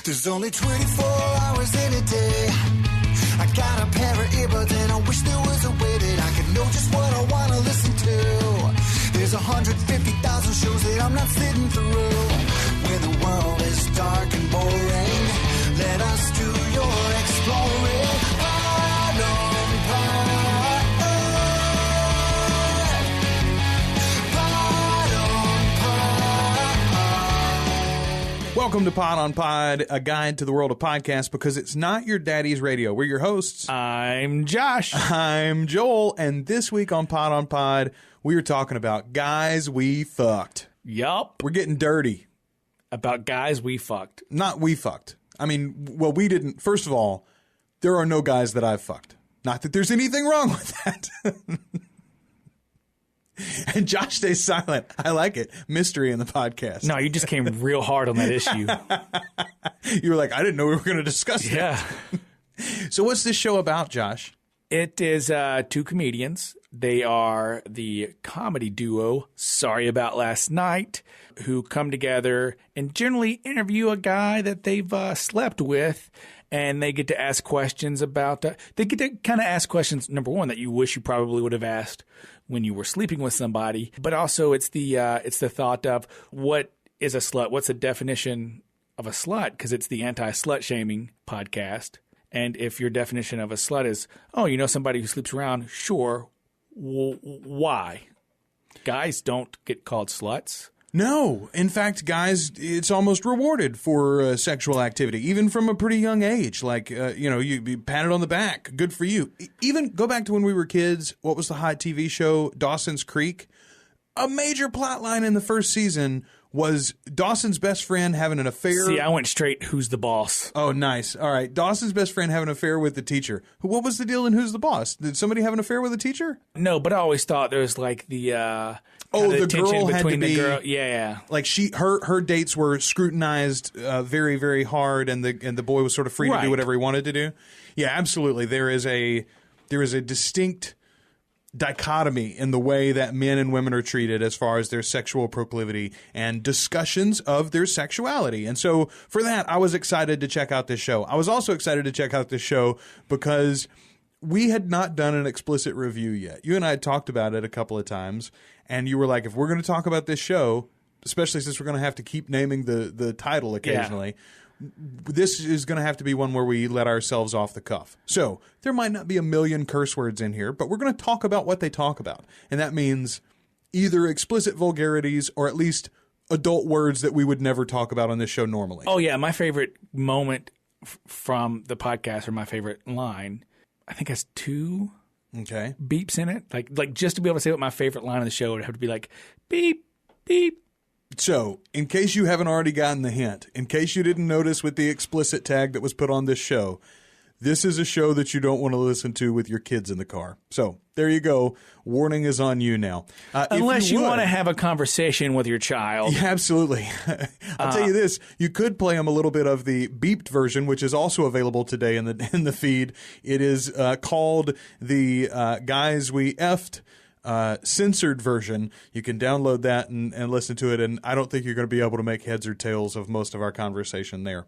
There's only 24 hours in a day. I got a pair of earbuds and I wish there was a way that I could know just what I want to listen to. There's 150,000 shows that I'm not sitting through. When the world is dark and boring, let us do your exploring. Pod on pod. Pod on pod. Welcome to Pod on Pod, a guide to the world of podcasts, because it's not your daddy's radio. We're your hosts. I'm Josh. I'm Joel, and this week on Pod, we are talking about guys we fucked. Yup. We're getting dirty. About guys we fucked. Not we fucked. I mean, well, we didn't. First of all, there are no guys that I've fucked. Not that there's anything wrong with that. And Josh stays silent. I like it. Mystery in the podcast. No, you just came real hard on that issue. You were like, I didn't know we were going to discuss that. Yeah. So what's this show about, Josh? It is two comedians. They are the comedy duo Sorry About Last Night, who come together and generally interview a guy that they've slept with, and they get to ask questions about they get to kind of ask questions, number one, that you wish you probably would have asked when you were sleeping with somebody, but also it's the thought of what is a slut? What's the definition of a slut? Because it's the anti-slut shaming podcast. And if your definition of a slut is, oh, you know somebody who sleeps around, sure. Why? Guys don't get called sluts. No. In fact, guys, it's almost rewarded for sexual activity, even from a pretty young age. Like, you be patted on the back. Good for you. Even go back to when we were kids. What was the hot TV show? Dawson's Creek. A major plot line in the first season was Dawson's best friend having an affair. See, I went straight, who's the boss? Oh, nice. All right. Dawson's best friend having an affair with the teacher. What was the deal in Who's the Boss? Did somebody have an affair with a teacher? No, but I always thought there was like the the tension girl had between to be, the girl. Yeah. Like her dates were scrutinized very, very hard, and the boy was sort of free to do whatever he wanted to do. Yeah, absolutely. There is a distinct dichotomy in the way that men and women are treated as far as their sexual proclivity and discussions of their sexuality. And so for that, I was excited to check out this show. I was also excited to check out this show because we had not done an explicit review yet. You and I had talked about it a couple of times, and you were like, if we're going to talk about this show, especially since we're going to have to keep naming the title occasionally, this is going to have to be one where we let ourselves off the cuff. So there might not be a million curse words in here, but we're going to talk about what they talk about. And that means either explicit vulgarities or at least adult words that we would never talk about on this show normally. Oh, yeah. My favorite moment from the podcast, or my favorite line, I think has two beeps in it. Like just to be able to say what my favorite line of the show would have to be like, beep, beep. So, in case you haven't already gotten the hint, in case you didn't notice with the explicit tag that was put on this show, this is a show that you don't want to listen to with your kids in the car. So, there you go. Warning is on you now. Unless you want to have a conversation with your child. Yeah, absolutely. I'll tell you this. You could play them a little bit of the beeped version, which is also available today in the feed. It is called the Guys We Effed censored version. You can download that and listen to it, and I don't think you're going to be able to make heads or tails of most of our conversation there.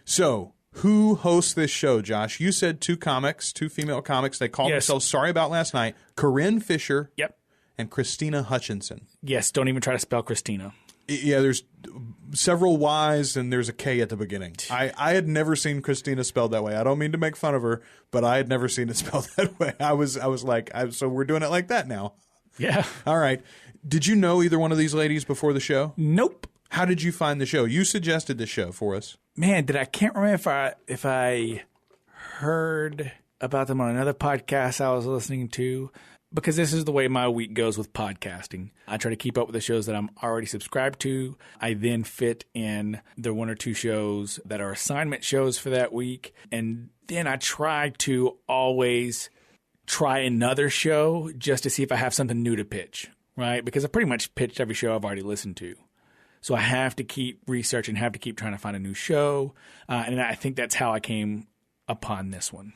So, who hosts this show, Josh? You said two female comics. They call themselves Sorry About Last Night. Corinne Fisher and Christina Hutchinson. Yes, don't even try to spell Christina. Yeah, there's several Y's and there's a K at the beginning. I had never seen Christina spelled that way. I don't mean to make fun of her, but I had never seen it spelled that way. I was like, so we're doing it like that now. Yeah. All right. Did you know either one of these ladies before the show? Nope. How did you find the show? You suggested the show for us. Man, I can't remember if I heard about them on another podcast I was listening to. Because this is the way my week goes with podcasting. I try to keep up with the shows that I'm already subscribed to. I then fit in the one or two shows that are assignment shows for that week. And then I try to always try another show just to see if I have something new to pitch, right? Because I pretty much pitched every show I've already listened to. So I have to keep researching, have to keep trying to find a new show. And I think that's how I came upon this one.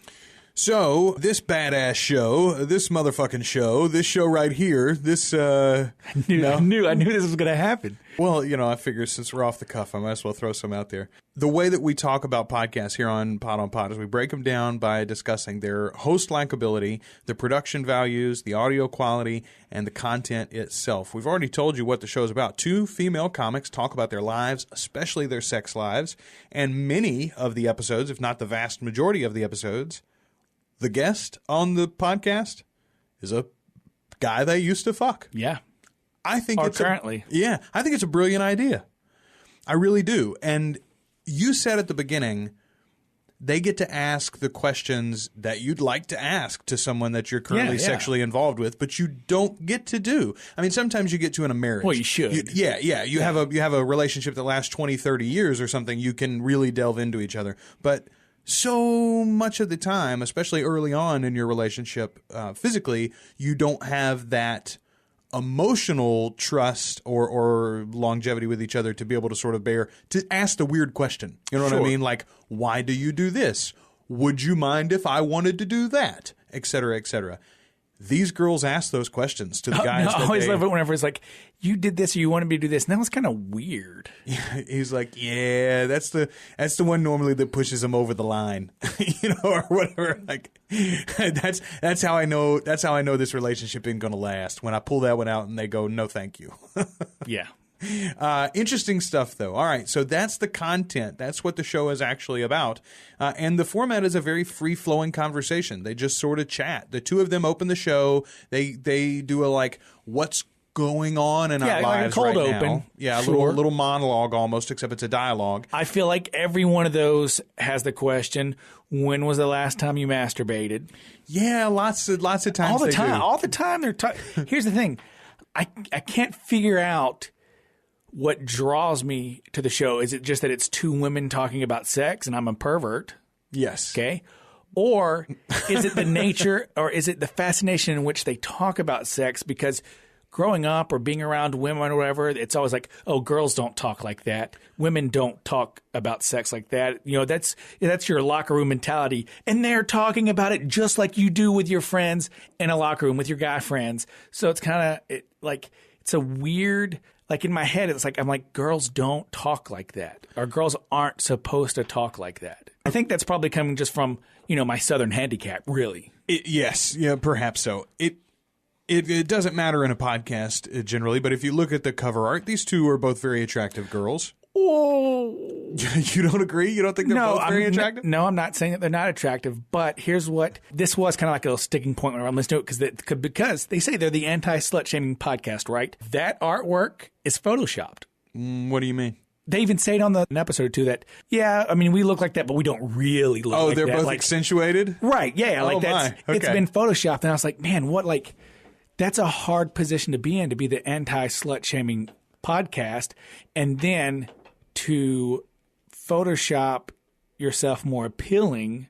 So, this badass show, this motherfucking show, this show right here, this, I knew this was going to happen. Well, I figure since we're off the cuff, I might as well throw some out there. The way that we talk about podcasts here on Pod on Pod is we break them down by discussing their host likability, the production values, the audio quality, and the content itself. We've already told you what the show is about. 2 female comics talk about their lives, especially their sex lives, and many of the episodes, if not the vast majority of the episodes, the guest on the podcast is a guy they used to fuck. Yeah. I think I think it's a brilliant idea. I really do. And you said at the beginning, they get to ask the questions that you'd like to ask to someone that you're currently sexually involved with, but you don't get to do. I mean, sometimes you get to in a marriage. Well, you should. You have a relationship that lasts 20, 30 years or something. You can really delve into each other. But so much of the time, especially early on in your relationship physically, you don't have that emotional trust or longevity with each other to be able to sort of to ask the weird question. You know what I mean? Like, why do you do this? Would you mind if I wanted to do that? Et cetera, et cetera. These girls ask those questions to the guys. I always love it whenever it's like, you did this or you wanted me to do this. And that was kind of weird. Yeah, he's like, yeah, that's the one normally that pushes him over the line, or whatever. Like, that's how I know this relationship isn't going to last. When I pull that one out and they go, no, thank you. Yeah. Interesting stuff, though. All right, so that's the content. That's what the show is actually about. And the format is a very free-flowing conversation. They just sort of chat. The 2 of them open the show. They do a, what's going on in our lives like a cold right open. now. Yeah, Sure. a little monologue almost, except it's a dialogue. I feel like every one of those has the question, when was the last time you masturbated? Yeah, lots of times All the time. do. All the time. Here's the thing. I can't figure out what draws me to the show. Is it just that it's 2 women talking about sex and I'm a pervert? Yes. Okay. Or is it the nature or is it the fascination in which they talk about sex? Because growing up or being around women or whatever, it's always like, oh, girls don't talk like that. Women don't talk about sex like that. That's your locker room mentality. And they're talking about it just like you do with your friends in a locker room with your guy friends. So it's kind of it's a weird. Like in my head, it's like, I'm like, girls don't talk like that. Or girls aren't supposed to talk like that. I think that's probably coming just from, my Southern handicap, really. Yes. Yeah, perhaps so. It doesn't matter in a podcast generally, but if you look at the cover art, these 2 are both very attractive girls. Oh. You don't agree? You don't think they're both very attractive? No, I'm not saying that they're not attractive, but here's what this was kind of like a little sticking point when I'm listening to it because they say they're the anti-slut shaming podcast, right? That artwork is photoshopped. What do you mean? They even say it on an episode or 2 that, we look like that, but we don't really look like that. Oh, they're both accentuated? Right, yeah. Okay. It's been photoshopped. And I was like, man, that's a hard position to be in, to be the anti-slut shaming podcast and then to Photoshop yourself more appealing.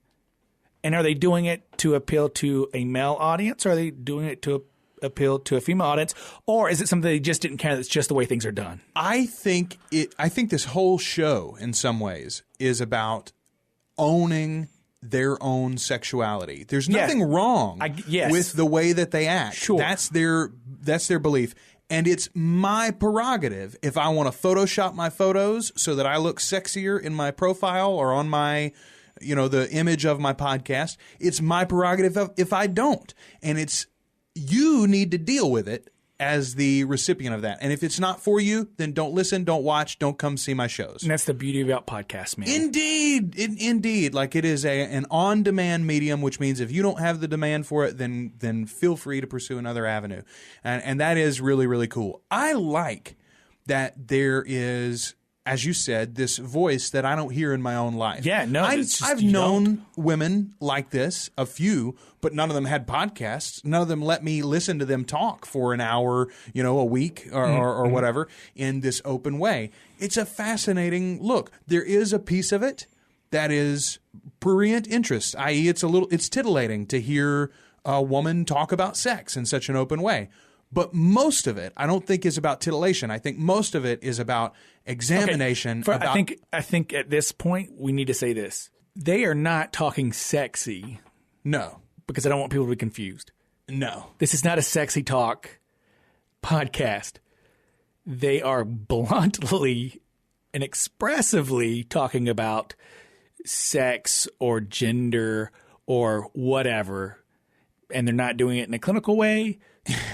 And are they doing it to appeal to a male audience or are they doing it to appeal to a female audience? Or is it something they just didn't care that's just the way things are done? I think this whole show in some ways is about owning their own sexuality. There's nothing wrong with the way that they act. Sure. That's their belief. And it's my prerogative if I want to Photoshop my photos so that I look sexier in my profile or on my, the image of my podcast. It's my prerogative if I don't. And you need to deal with it as the recipient of that. And if it's not for you, then don't listen, don't watch, don't come see my shows. And that's the beauty about podcasts, man. Indeed. Like it is an on-demand medium, which means if you don't have the demand for it, then feel free to pursue another avenue. And that is really, really cool. I like that there is, as you said, this voice that I don't hear in my own life. Yeah, no. I've known women like this, a few, but none of them had podcasts. None of them let me listen to them talk for an hour, a week or whatever in this open way. It's a fascinating look. There is a piece of it that is prurient interest, i.e. it's titillating to hear a woman talk about sex in such an open way. But most of it, I don't think, is about titillation. I think most of it is about examination. I think at this point we need to say this: they are not talking sexy. No. Because I don't want people to be confused. No. This is not a sexy talk podcast. They are bluntly and expressively talking about sex or gender or whatever, and they're not doing it in a clinical way.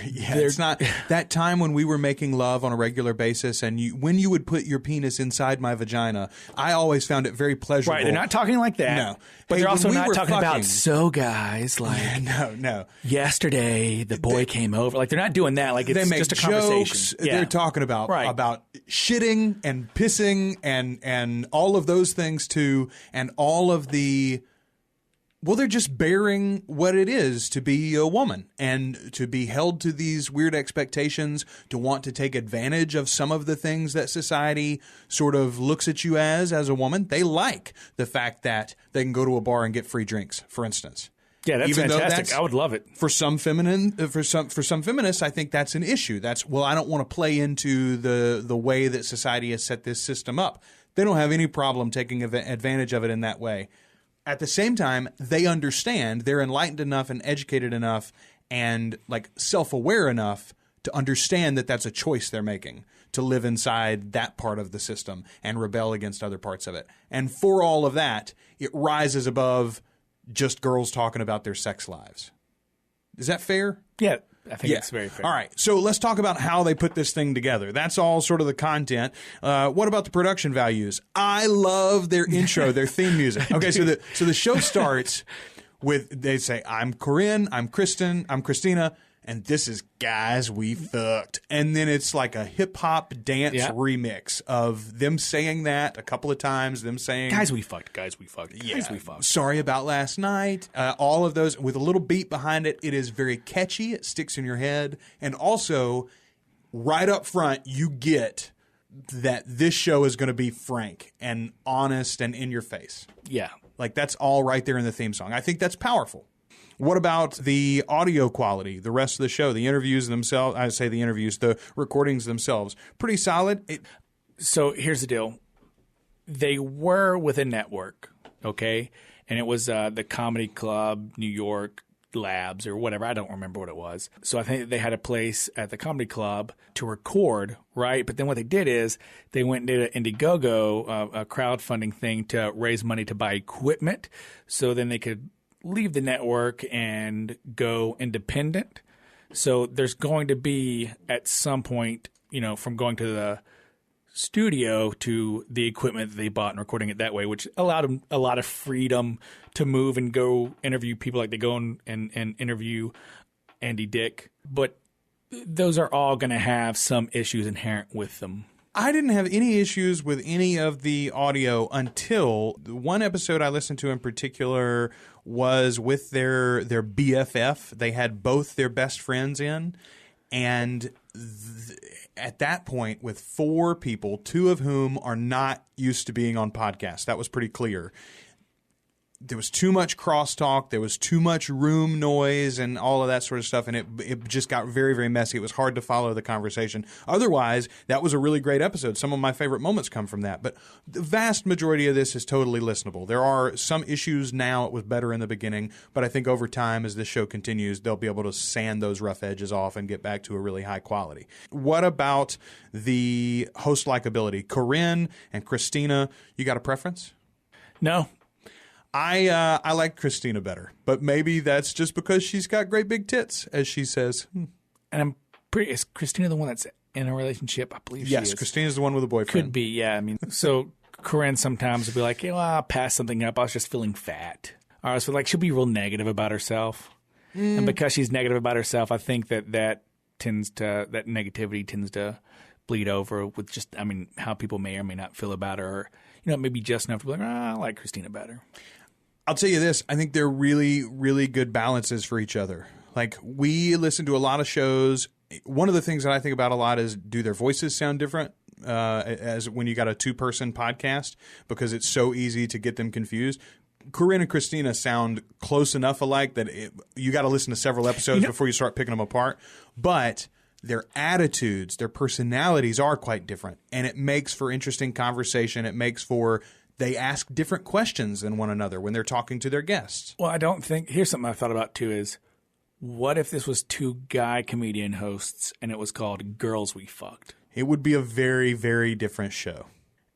Yeah, it's not that time when we were making love on a regular basis, and when you would put your penis inside my vagina, I always found it very pleasurable. Right, they're not talking like that. No. But Hey, they're also when we not were talking fucking- about, so guys, like, No. yesterday the boy came over. Like, they're not doing that. Like, it's They make just a jokes. conversation. Yeah. They're talking about shitting and pissing and all of those things too, and all of the. Well, they're just bearing what it is to be a woman and to be held to these weird expectations, to want to take advantage of some of the things that society sort of looks at you as a woman. They like the fact that they can go to a bar and get free drinks, for instance. Yeah, that's Even though fantastic. I would love it. For some feminists, I think that's an issue. I don't want to play into the way that society has set this system up. They don't have any problem taking advantage of it in that way. At the same time, they understand, they're enlightened enough and educated enough and like self-aware enough to understand that that's a choice they're making, to live inside that part of the system and rebel against other parts of it. And for all of that, it rises above just girls talking about their sex lives. Is that fair? Yeah, I think it's very fair. All right, so let's talk about how they put this thing together. That's all sort of the content. What about the production values? I love their intro, their theme music. Okay, so the show starts with, they say, I'm Corinne, I'm Kristen, I'm Christina, and this is Guys We Fucked. And then it's like a hip-hop dance remix of them saying that a couple of times, them saying... Guys We Fucked, Guys We Fucked, Yeah. Guys We Fucked. Sorry about last night. All of those with a little beat behind it. It is very catchy. It sticks in your head. And also, right up front, you get that this show is going to be frank and honest and in your face. Yeah. Like, that's all right there in the theme song. I think that's powerful. What about the audio quality, the rest of the show, the interviews themselves? I say the interviews, the recordings themselves. Pretty solid. So here's the deal. They were with a network, okay? And it was the Comedy Club, New York Labs, or whatever. I don't remember what it was. So I think they had a place at the Comedy Club to record, right? But then what they did is they went and did an Indiegogo, a crowdfunding thing to raise money to buy equipment. So then they could leave the network and go independent. So there's going to be at some point, from going to the studio to the equipment that they bought and recording it that way, which allowed them a lot of freedom to move and go interview people, like they go and interview Andy Dick. But those are all going to have some issues inherent with them. I didn't have any issues with any of the audio until the one episode I listened to in particular was with their BFF. They had both their best friends in, and at that point, with 4 people, 2 of whom are not used to being on podcasts, that was pretty clear. There was too much crosstalk. There was too much room noise and all of that sort of stuff. And it just got very, very messy. It was hard to follow the conversation. Otherwise, that was a really great episode. Some of my favorite moments come from that. But the vast majority of this is totally listenable. There are some issues now. It was better in the beginning. But I think over time, as this show continues, they'll be able to sand those rough edges off and get back to a really high quality. What about the host likability? Corinne and Christina, you got a preference? No. I like Christina better, but maybe that's just because she's got great big tits, as she says. And I'm pretty. Is Christina the one that's in a relationship? I believe she is. Yes, Christina's the one with a boyfriend. Could be, yeah. I mean, so Corinne sometimes will be like, I'll pass something up. I was just feeling fat. Or so like she'll be real negative about herself, and because she's negative about herself, I think that negativity tends to bleed over with just, how people may or may not feel about her. Or, maybe just enough to be like, I like Christina better. I'll tell you this. I think they're really, really good balances for each other. Like, we listen to a lot of shows. One of the things that I think about a lot is, do their voices sound different as when you got a 2-person podcast? Because it's so easy to get them confused. Corinne and Christina sound close enough alike that you got to listen to several episodes before you start picking them apart. But their attitudes, their personalities are quite different. And it makes for interesting conversation. It makes for They ask different questions than one another when they're talking to their guests. Well, I don't think – here's something I thought about too is what if this was two guy comedian hosts and it was called Girls We Fucked? It would be a very, very different show.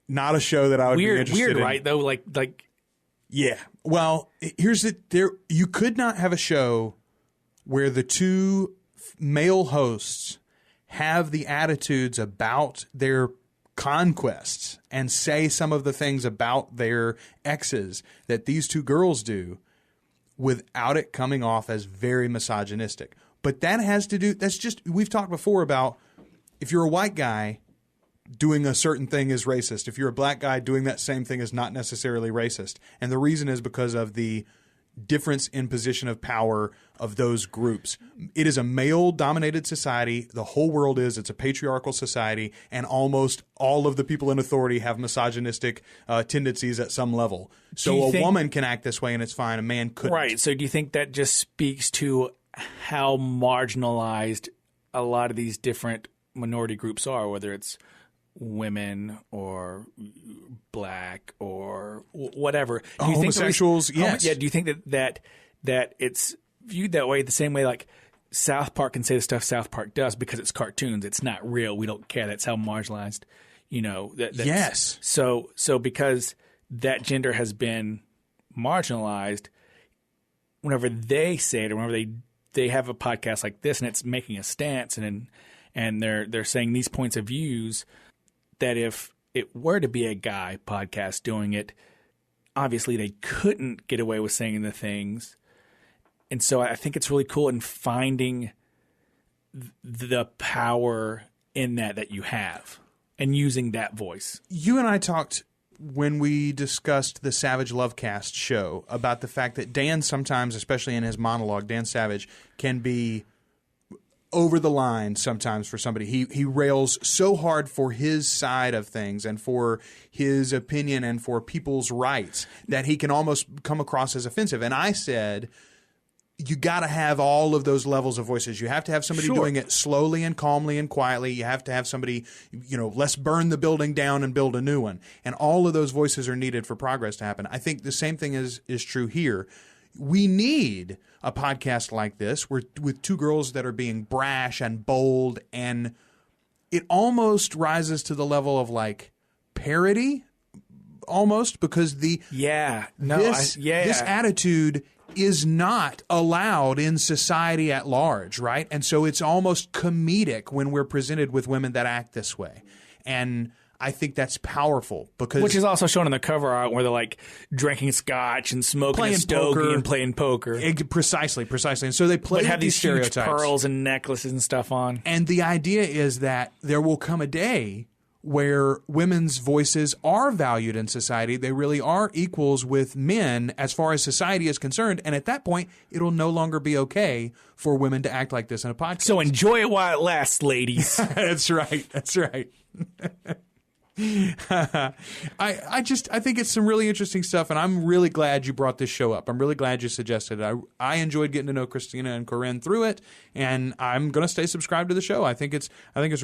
Not a show that I would be interested in. Weird, right, though? Like yeah. Well, here's you could not have a show where the two male hosts have the attitudes about their conquests and say some of the things about their exes that these two girls do without it coming off as very misogynistic. But that has to do, we've talked before about if you're a white guy, doing a certain thing is racist. If you're a black guy, doing that same thing is not necessarily racist. And the reason is because of the difference in position of power of those groups. It is a male-dominated society. The whole world is. It's a patriarchal society, and almost all of the people in authority have misogynistic tendencies at some level. So a woman can act this way, and it's fine. A man couldn't. Right. So do you think that just speaks to how marginalized a lot of these different minority groups are, whether it's women or black or whatever? Do you homosexuals, yes. Yeah. Do you think that it's viewed that way, the same way like South Park can say the stuff South Park does because it's cartoons, it's not real, we don't care, that's how marginalized, yes. So because that gender has been marginalized, whenever they say it or whenever they have a podcast like this and it's making a stance and they're saying these points of views, that if it were to be a guy podcast doing it, obviously they couldn't get away with saying the things. And so I think it's really cool in finding the power in that you have and using that voice. You and I talked when we discussed the Savage Lovecast show about the fact that Dan sometimes, especially in his monologue, Dan Savage can be over the line sometimes for somebody. He rails so hard for his side of things and for his opinion and for people's rights that he can almost come across as offensive. And I said, you got to have all of those levels of voices. You have to have somebody doing it slowly and calmly and quietly. You have to have somebody, let's burn the building down and build a new one. And all of those voices are needed for progress to happen. I think the same thing is true here. We need a podcast like this with two girls that are being brash and bold, and it almost rises to the level of like parody almost, because this attitude is not allowed in society at large, right? And so it's almost comedic when we're presented with women that act this way. And I think that's powerful because, which is also shown in the cover art where they're like drinking scotch and smoking a stogie and playing poker. Precisely. And so they play have these stereotypes, huge pearls and necklaces and stuff on. And the idea is that there will come a day where women's voices are valued in society. They really are equals with men as far as society is concerned. And at that point, it'll no longer be okay for women to act like this in a podcast. So enjoy it while it lasts, ladies. That's right. I think it's some really interesting stuff, and I'm really glad you brought this show up. I'm really glad you suggested it. I enjoyed getting to know Christina and Corinne through it, and I'm going to stay subscribed to the show. I think it's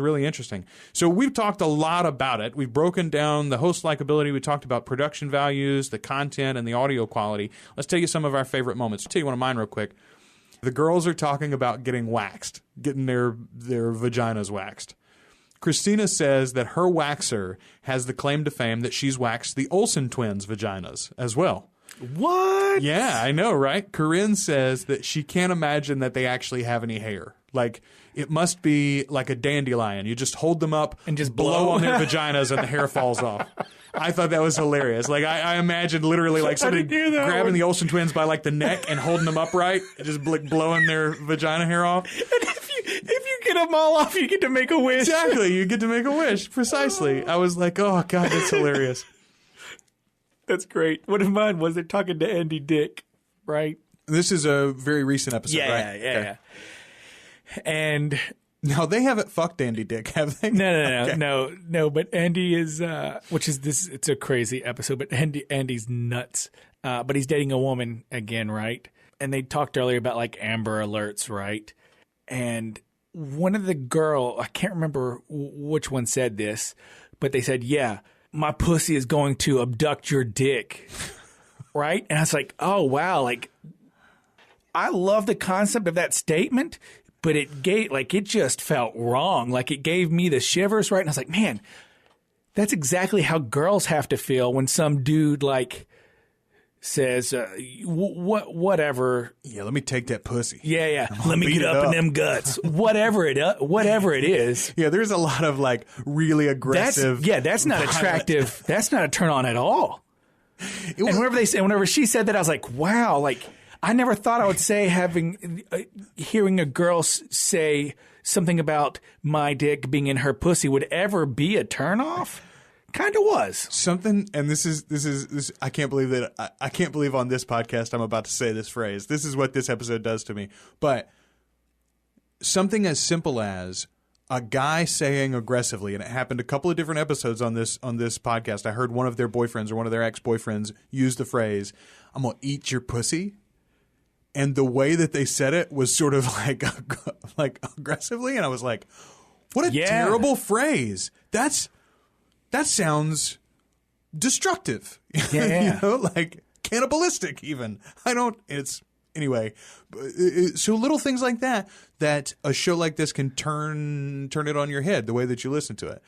really interesting. So we've talked a lot about it. We've broken down the host likability. We talked about production values, the content, and the audio quality. Let's tell you some of our favorite moments. I'll tell you one of mine real quick. The girls are talking about getting waxed, getting their vaginas waxed. Christina says that her waxer has the claim to fame that she's waxed the Olsen twins' vaginas as well. What? Yeah, I know, right? Corinne says that she can't imagine that they actually have any hair. Like, it must be like a dandelion. You just hold them up and just blow on their vaginas and the hair falls off. I thought that was hilarious. Like, I imagined literally like somebody grabbing the Olsen twins by like the neck and holding them upright and just blowing their vagina hair off. If you get them all off, you get to make a wish. Exactly. You get to make a wish. Precisely. I was like, oh, God, that's hilarious. That's great. One of mine was they're talking to Andy Dick, right? This is a very recent episode, right? Yeah. And now they haven't fucked Andy Dick, have they? No. But Andy is, which is this. It's a crazy episode. But Andy's nuts. But he's dating a woman again, right? And they talked earlier about like Amber Alerts, right? And one of the girl, I can't remember which one said this, but they said, yeah, my pussy is going to abduct your dick. Right? And I was like, oh, wow. Like, I love the concept of that statement, but it just felt wrong. Like, it gave me the shivers, right? And I was like, man, that's exactly how girls have to feel when some dude, like, says, whatever. Yeah, let me take that pussy. Yeah. Let me get up in them guts. whatever it is. Yeah, there's a lot of, like, really aggressive. That's not attractive. That's not a turn on at all. And whenever she said that, I was like, wow, like, I never thought I would say hearing a girl say something about my dick being in her pussy would ever be a turnoff. Kind of was something, and this is I can't believe that I can't believe on this podcast I'm about to say this phrase. This is what this episode does to me. But something as simple as a guy saying aggressively, and it happened a couple of different episodes on this podcast. I heard one of their boyfriends or one of their ex-boyfriends use the phrase, "I'm gonna eat your pussy." And the way that they said it was sort of like aggressively, and I was like, "What a terrible phrase! That sounds destructive, yeah. Like cannibalistic. Even anyway. So little things like that a show like this can turn it on your head the way that you listen to it.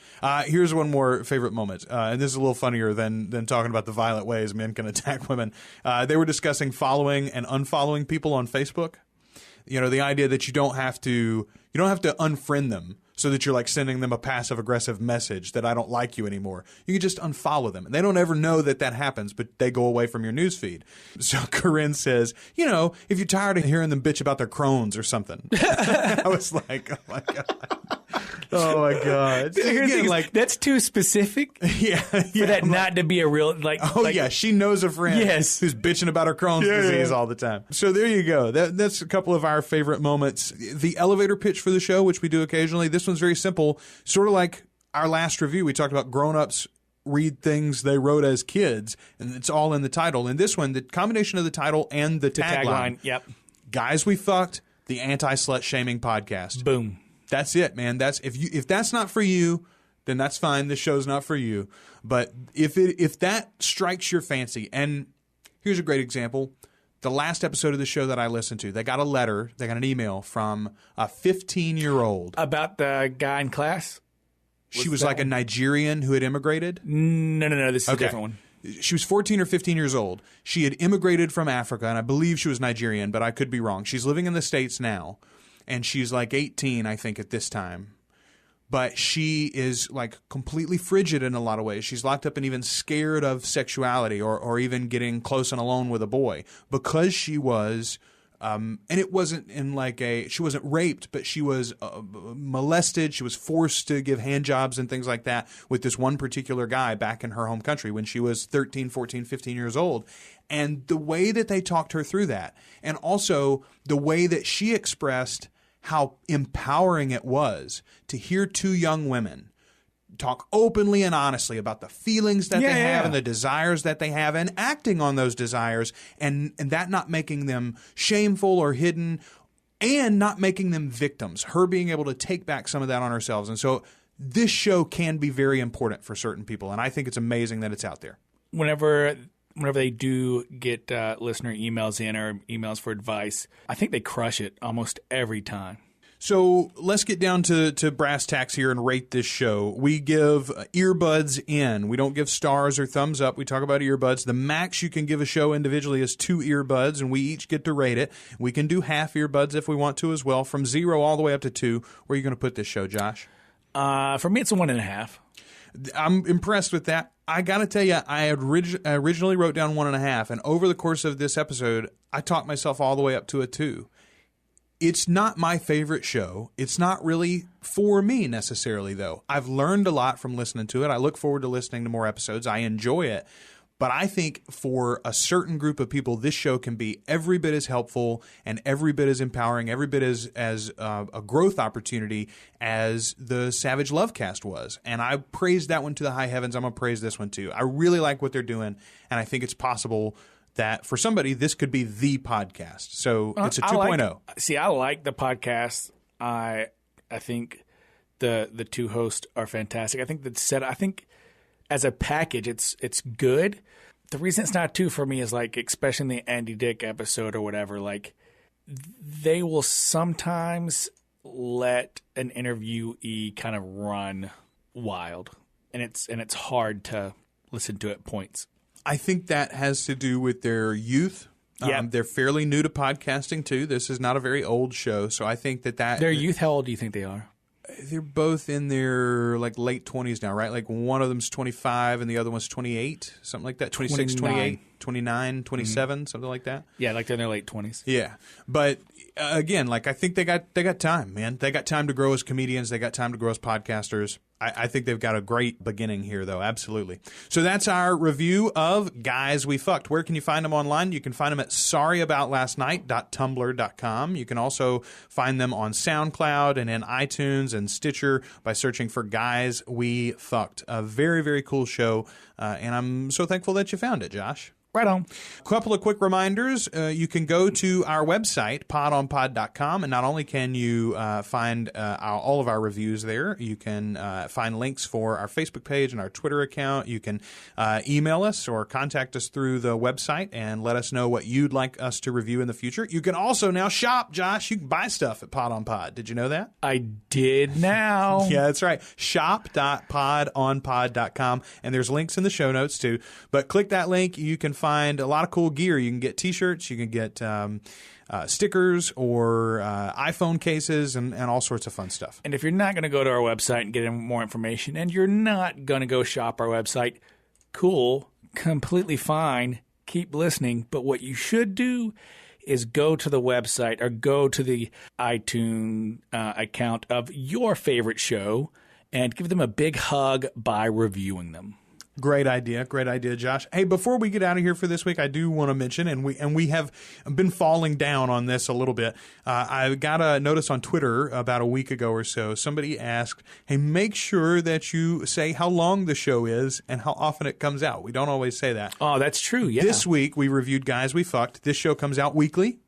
Here's one more favorite moment, and this is a little funnier than talking about the violent ways men can attack women. They were discussing following and unfollowing people on Facebook. The idea that you don't have to unfriend them so that you're like sending them a passive aggressive message that I don't like you anymore. You can just unfollow them. And they don't ever know that happens, but they go away from your newsfeed. So Corinne says, if you're tired of hearing them bitch about their Crohn's or something. I was like, oh my God. Oh my God. Again, like, that's too specific. Yeah. For that not to be a real, yeah. She knows a friend who's bitching about her Crohn's disease all the time. So there you go. That's a couple of our favorite moments. The elevator pitch for the show, which we do occasionally, this one's very simple. Sort of like our last review, we talked about grown-ups read things they wrote as kids, and it's all in the title. In this one, the combination of the title and the tagline. Yep. Guys We Fucked, the anti-slut shaming podcast. Boom. That's it, man. That's if that's not for you, then that's fine. This show's not for you. But if that strikes your fancy, and here's a great example. The last episode of the show that I listened to, they got an email from a 15-year-old. About the guy in class? She was like a Nigerian who had immigrated? No. This is a different one. She was 14 or 15 years old. She had immigrated from Africa, and I believe she was Nigerian, but I could be wrong. She's living in the States now. And she's like 18, I think, at this time. But she is like completely frigid in a lot of ways. She's locked up and even scared of sexuality or even getting close and alone with a boy because she was, and it wasn't she wasn't raped, but she was molested. She was forced to give hand jobs and things like that with this one particular guy back in her home country when she was 13, 14, 15 years old. And the way that they talked her through that, and also the way that she expressed how empowering it was to hear two young women talk openly and honestly about the feelings that they have and the desires that they have and acting on those desires and that not making them shameful or hidden and not making them victims. Her being able to take back some of that on herself. And so this show can be very important for certain people, and I think it's amazing that it's out there. Whenever they do get listener emails in or emails for advice, I think they crush it almost every time. So let's get down to brass tacks here and rate this show. We give earbuds in. We don't give stars or thumbs up. We talk about earbuds. The max you can give a show individually is 2 earbuds, and we each get to rate it. We can do half earbuds if we want to as well, from 0 all the way up to 2. Where are you going to put this show, Josh? For me, it's a 1.5. I'm impressed with that. I got to tell you, I had originally wrote down 1.5, and over the course of this episode, I talked myself all the way up to a 2. It's not my favorite show. It's not really for me necessarily, though. I've learned a lot from listening to it. I look forward to listening to more episodes. I enjoy it. But I think for a certain group of people, this show can be every bit as helpful and every bit as empowering, every bit as a growth opportunity as the Savage Lovecast was. And I praised that one to the high heavens. I'm going to praise this one too. I really like what they're doing, and I think it's possible that for somebody, this could be the podcast. So it's a 2.0. I like the podcast. I think the two hosts are fantastic. I think as a package, it's good. The reason it's not 2 for me is like, especially in the Andy Dick episode or whatever, like they will sometimes let an interviewee kind of run wild, and it's hard to listen to at points. I think that has to do with their youth. Yeah. They're fairly new to podcasting too. This is not a very old show, so I think that Their youth, how old do you think they are? They're both in their like late 20s now, right? Like one of them's 25 and the other one's 28, something like that. 26, 28, 29, 27, something like that. Yeah, like they're in their late 20s. Yeah. But again, like I think they got time, man. They got time to grow as comedians. They got time to grow as podcasters. I think they've got a great beginning here, though. Absolutely. So that's our review of Guys We Fucked. Where can you find them online? You can find them at sorryboutlastnight.tumblr.com. You can also find them on SoundCloud and in iTunes and Stitcher by searching for Guys We Fucked. A very, very cool show, and I'm so thankful that you found it, Josh. Right on. A couple of quick reminders. You can go to our website, podonpod.com, and not only can you find all of our reviews there, you can find links for our Facebook page and our Twitter account. You can email us or contact us through the website and let us know what you'd like us to review in the future. You can also now shop, Josh. You can buy stuff at Pod on Pod. Did you know that? I did now. Yeah, that's right. Shop.podonpod.com, and there's links in the show notes too. But click that link. You can find a lot of cool gear. You can get T-shirts, you can get stickers or iPhone cases and all sorts of fun stuff. And if you're not going to go to our website and get more information, and you're not going to go shop our website, cool, completely fine, keep listening. But what you should do is go to the website or go to the iTunes account of your favorite show and give them a big hug by reviewing them. Great idea, Josh. Hey, before we get out of here for this week, I do want to mention, and we have been falling down on this a little bit. I got a notice on Twitter about a week ago or so. Somebody asked, hey, make sure that you say how long the show is and how often it comes out. We don't always say that. Oh, that's true, yeah. This week, we reviewed Guys We Fucked. This show comes out weekly.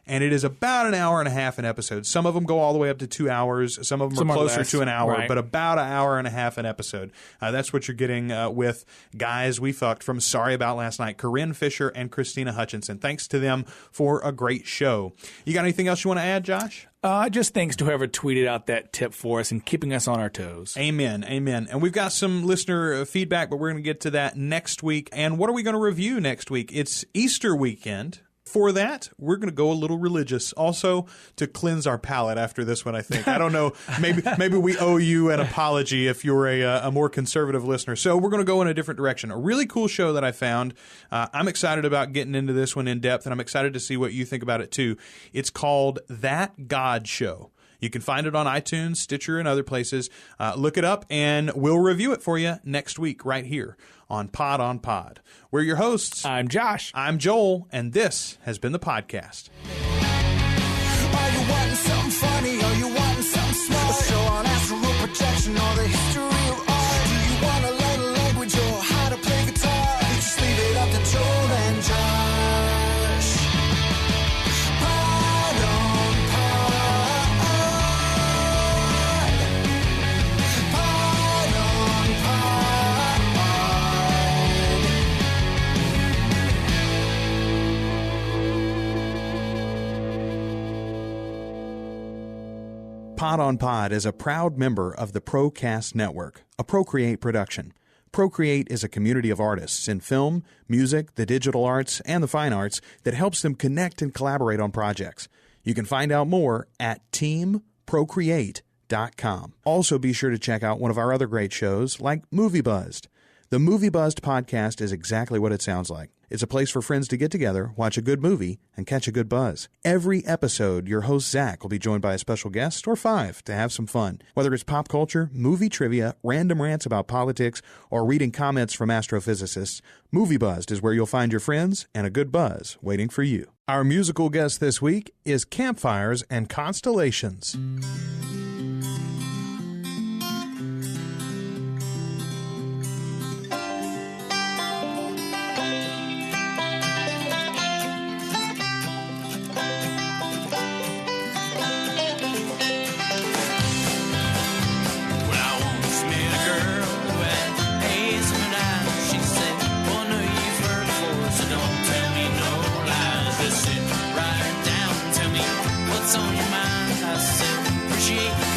And it is about an hour and a half an episode. Some of them go all the way up to 2 hours. Some of them are closer to an hour, right. But about an hour and a half an episode. That's what you're getting with Guys We Fucked from Sorry About Last Night, Corinne Fisher and Christina Hutchinson. Thanks to them for a great show. You got anything else you want to add, Josh? Just thanks to whoever tweeted out that tip for us and keeping us on our toes. Amen. And we've got some listener feedback, but we're going to get to that next week. And what are we going to review next week? It's Easter weekend. For that, we're going to go a little religious, also to cleanse our palate after this one, I think. I don't know. Maybe we owe you an apology if you're a more conservative listener. So we're going to go in a different direction. A really cool show that I found. I'm excited about getting into this one in depth, and I'm excited to see what you think about it, too. It's called That God Show. You can find it on iTunes, Stitcher, and other places. Look it up, and we'll review it for you next week right here on Pod on Pod. We're your hosts. I'm Josh. I'm Joel, and this has been the podcast. Are you wanting something funny? Are you wanting something smart? A show on astral projection or the history of art? Do you want to learn a language or how to play guitar? Just leave it up to Joel and Josh. Pod on Pod. Pod on Pod. Pod on Pod is a proud member of the Procast Network, a Procreate production. Procreate is a community of artists in film, music, the digital arts, and the fine arts that helps them connect and collaborate on projects. You can find out more at teamprocreate.com. Also, be sure to check out one of our other great shows like Movie Buzzed. The Movie Buzzed podcast is exactly what it sounds like. It's a place for friends to get together, watch a good movie, and catch a good buzz. Every episode, your host Zach will be joined by a special guest or 5 to have some fun. Whether it's pop culture, movie trivia, random rants about politics, or reading comments from astrophysicists, Movie Buzzed is where you'll find your friends and a good buzz waiting for you. Our musical guest this week is Campfires and Constellations. Well, I once met a girl who had haze in her Sit right down, tell me what's on your mind. I said, appreciate